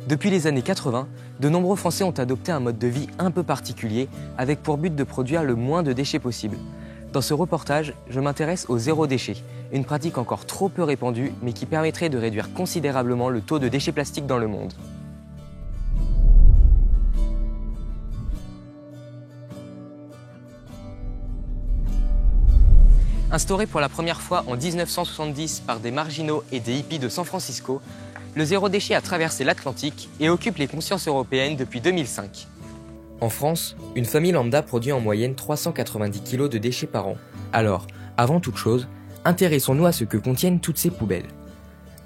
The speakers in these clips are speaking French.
Depuis les années 80, de nombreux Français ont adopté un mode de vie un peu particulier, avec pour but de produire le moins de déchets possible. Dans ce reportage, je m'intéresse au zéro déchet, une pratique encore trop peu répandue, mais qui permettrait de réduire considérablement le taux de déchets plastiques dans le monde. Instauré pour la première fois en 1970 par des marginaux et des hippies de San Francisco, le zéro déchet a traversé l'Atlantique et occupe les consciences européennes depuis 2005. En France, une famille lambda produit en moyenne 390 kg de déchets par an. Alors, avant toute chose, intéressons-nous à ce que contiennent toutes ces poubelles.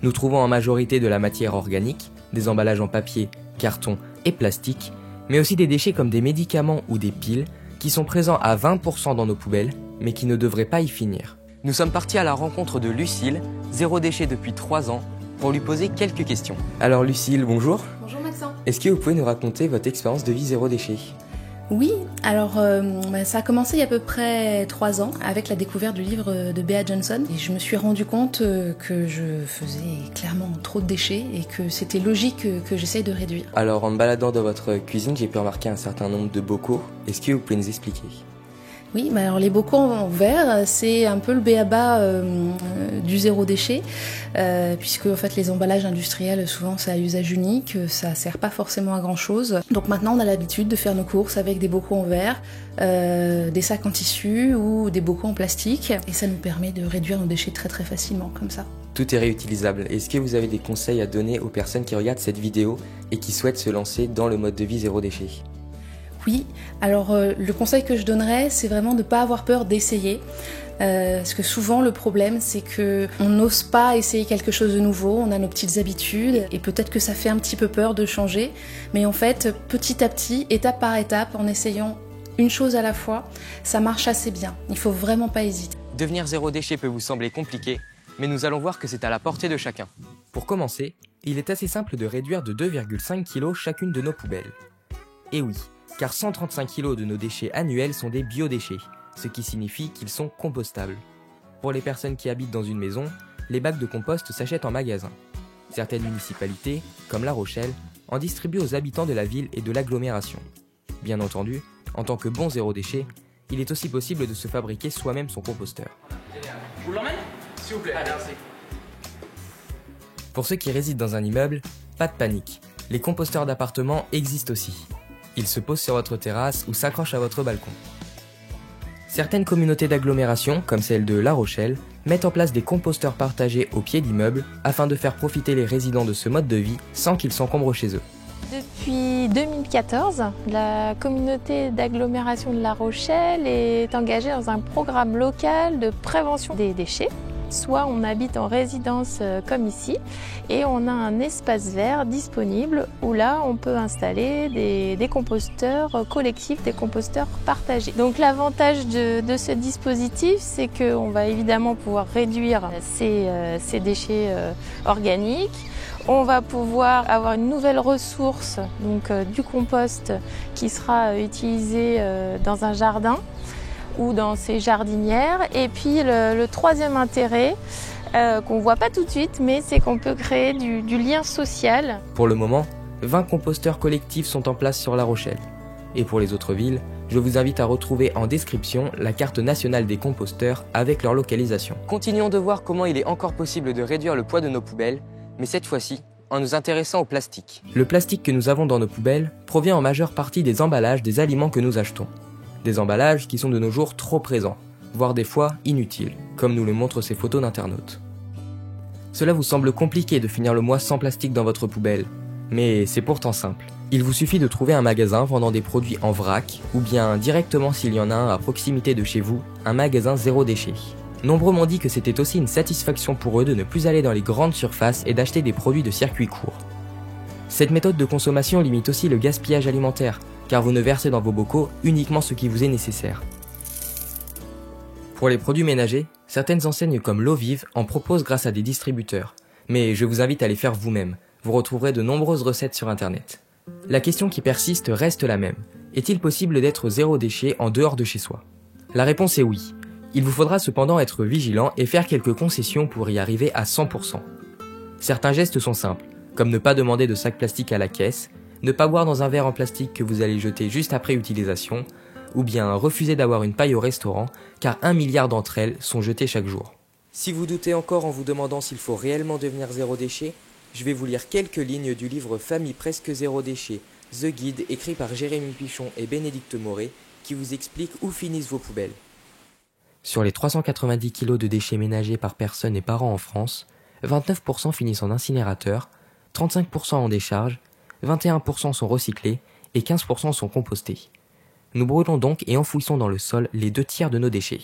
Nous trouvons en majorité de la matière organique, des emballages en papier, carton et plastique, mais aussi des déchets comme des médicaments ou des piles qui sont présents à 20% dans nos poubelles, mais qui ne devraient pas y finir. Nous sommes partis à la rencontre de Lucille, zéro déchet depuis 3 ans, pour lui poser quelques questions. Alors Lucille, bonjour. Bonjour Maxence. Est-ce que vous pouvez nous raconter votre expérience de vie zéro déchet ? Oui, alors ça a commencé il y a à peu près 3 ans avec la découverte du livre de Bea Johnson. Et je me suis rendu compte que je faisais clairement trop de déchets et que c'était logique que j'essaye de réduire. Alors en me baladant dans votre cuisine, j'ai pu remarquer un certain nombre de bocaux. Est-ce que vous pouvez nous expliquer ? Oui, alors les bocaux en verre, c'est un peu le b.a.-ba du zéro déchet, puisque en fait les emballages industriels, souvent c'est à usage unique, ça sert pas forcément à grand chose. Donc maintenant on a l'habitude de faire nos courses avec des bocaux en verre, des sacs en tissu ou des bocaux en plastique, et ça nous permet de réduire nos déchets très très facilement comme ça. Tout est réutilisable. Est-ce que vous avez des conseils à donner aux personnes qui regardent cette vidéo et qui souhaitent se lancer dans le mode de vie zéro déchet ? Oui, alors le conseil que je donnerais, c'est vraiment de ne pas avoir peur d'essayer. Parce que souvent le problème, c'est qu'on n'ose pas essayer quelque chose de nouveau, on a nos petites habitudes et peut-être que ça fait un petit peu peur de changer. Mais en fait, petit à petit, étape par étape, en essayant une chose à la fois, ça marche assez bien. Il ne faut vraiment pas hésiter. Devenir zéro déchet peut vous sembler compliqué, mais nous allons voir que c'est à la portée de chacun. Pour commencer, il est assez simple de réduire de 2,5 kg chacune de nos poubelles. Et oui, car 135 kg de nos déchets annuels sont des biodéchets, ce qui signifie qu'ils sont compostables. Pour les personnes qui habitent dans une maison, les bacs de compost s'achètent en magasin. Certaines municipalités, comme La Rochelle, en distribuent aux habitants de la ville et de l'agglomération. Bien entendu, en tant que bon zéro déchet, il est aussi possible de se fabriquer soi-même son composteur. Vous l'emmène ? S'il vous plaît. Ah, merci. Pour ceux qui résident dans un immeuble, pas de panique, les composteurs d'appartements existent aussi. Ils se posent sur votre terrasse ou s'accrochent à votre balcon. Certaines communautés d'agglomération, comme celle de La Rochelle, mettent en place des composteurs partagés au pied d'immeubles afin de faire profiter les résidents de ce mode de vie sans qu'ils s'encombrent chez eux. Depuis 2014, la communauté d'agglomération de La Rochelle est engagée dans un programme local de prévention des déchets. Soit on habite en résidence comme ici et on a un espace vert disponible où là on peut installer des composteurs collectifs, des composteurs partagés. Donc l'avantage de ce dispositif, c'est qu'on va évidemment pouvoir réduire ces déchets organiques. On va pouvoir avoir une nouvelle ressource, donc du compost qui sera utilisé dans un jardin ou dans ces jardinières. Et puis le troisième intérêt, qu'on ne voit pas tout de suite, mais c'est qu'on peut créer du lien social. Pour le moment, 20 composteurs collectifs sont en place sur La Rochelle. Et pour les autres villes, je vous invite à retrouver en description la carte nationale des composteurs avec leur localisation. Continuons de voir comment il est encore possible de réduire le poids de nos poubelles, mais cette fois-ci, en nous intéressant au plastique. Le plastique que nous avons dans nos poubelles provient en majeure partie des emballages des aliments que nous achetons. Des emballages qui sont de nos jours trop présents, voire des fois inutiles, comme nous le montrent ces photos d'internautes. Cela vous semble compliqué de finir le mois sans plastique dans votre poubelle, mais c'est pourtant simple. Il vous suffit de trouver un magasin vendant des produits en vrac, ou bien directement s'il y en a un à proximité de chez vous, un magasin zéro déchet. Nombreux m'ont dit que c'était aussi une satisfaction pour eux de ne plus aller dans les grandes surfaces et d'acheter des produits de circuit court. Cette méthode de consommation limite aussi le gaspillage alimentaire, car vous ne versez dans vos bocaux uniquement ce qui vous est nécessaire. Pour les produits ménagers, certaines enseignes comme L'Eau Vive en proposent grâce à des distributeurs, mais je vous invite à les faire vous-même, vous retrouverez de nombreuses recettes sur internet. La question qui persiste reste la même, est-il possible d'être zéro déchet en dehors de chez soi ? La réponse est oui. Il vous faudra cependant être vigilant et faire quelques concessions pour y arriver à 100%. Certains gestes sont simples. comme ne pas demander de sac plastique à la caisse, ne pas boire dans un verre en plastique que vous allez jeter juste après utilisation, ou bien refuser d'avoir une paille au restaurant, car 1 milliard d'entre elles sont jetées chaque jour. Si vous doutez encore en vous demandant s'il faut réellement devenir zéro déchet, je vais vous lire quelques lignes du livre Famille presque zéro déchet, The Guide, écrit par Jérémy Pichon et Bénédicte Moret, qui vous explique où finissent vos poubelles. Sur les 390 kg de déchets ménagers par personne et par an en France, 29% finissent en incinérateur, 35% en décharge, 21% sont recyclés et 15% sont compostés. Nous brûlons donc et enfouissons dans le sol les 2/3 de nos déchets.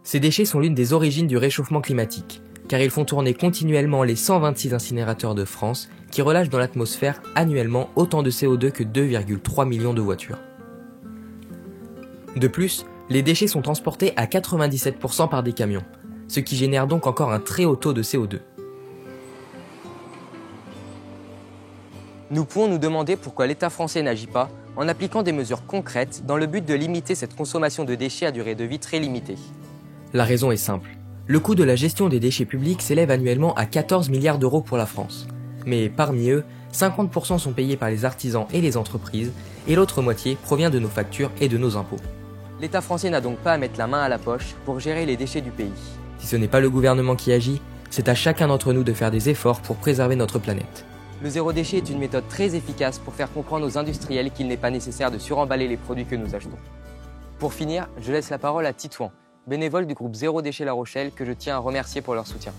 Ces déchets sont l'une des origines du réchauffement climatique, car ils font tourner continuellement les 126 incinérateurs de France qui relâchent dans l'atmosphère annuellement autant de CO2 que 2,3 millions de voitures. De plus, les déchets sont transportés à 97% par des camions, ce qui génère donc encore un très haut taux de CO2. Nous pouvons nous demander pourquoi l'État français n'agit pas en appliquant des mesures concrètes dans le but de limiter cette consommation de déchets à durée de vie très limitée. La raison est simple. Le coût de la gestion des déchets publics s'élève annuellement à 14 milliards d'euros pour la France. Mais parmi eux, 50% sont payés par les artisans et les entreprises, et l'autre moitié provient de nos factures et de nos impôts. L'État français n'a donc pas à mettre la main à la poche pour gérer les déchets du pays. Si ce n'est pas le gouvernement qui agit, c'est à chacun d'entre nous de faire des efforts pour préserver notre planète. Le zéro déchet est une méthode très efficace pour faire comprendre aux industriels qu'il n'est pas nécessaire de suremballer les produits que nous achetons. Pour finir, je laisse la parole à Titouan, bénévole du groupe Zéro Déchet La Rochelle, que je tiens à remercier pour leur soutien.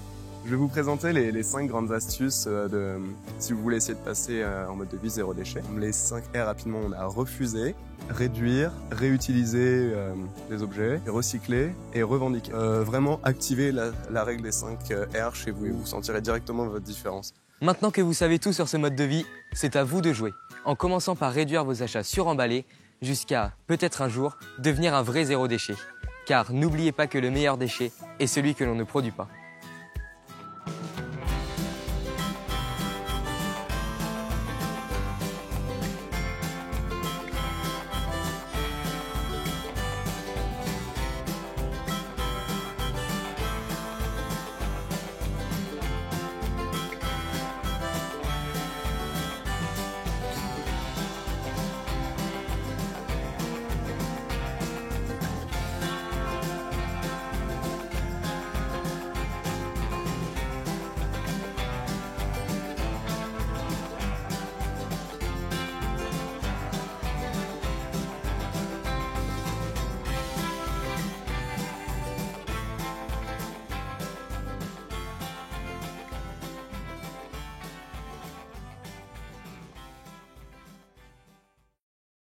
Je vais vous présenter les 5 grandes astuces si vous voulez essayer de passer en mode de vie zéro déchet. Les 5 R rapidement, on a refuser, réduire, réutiliser les objets, recycler et revendiquer. Vraiment activer la règle des 5 R chez vous et vous sentirez directement votre différence. Maintenant que vous savez tout sur ce mode de vie, c'est à vous de jouer, en commençant par réduire vos achats suremballés jusqu'à, peut-être un jour, devenir un vrai zéro déchet. Car n'oubliez pas que le meilleur déchet est celui que l'on ne produit pas.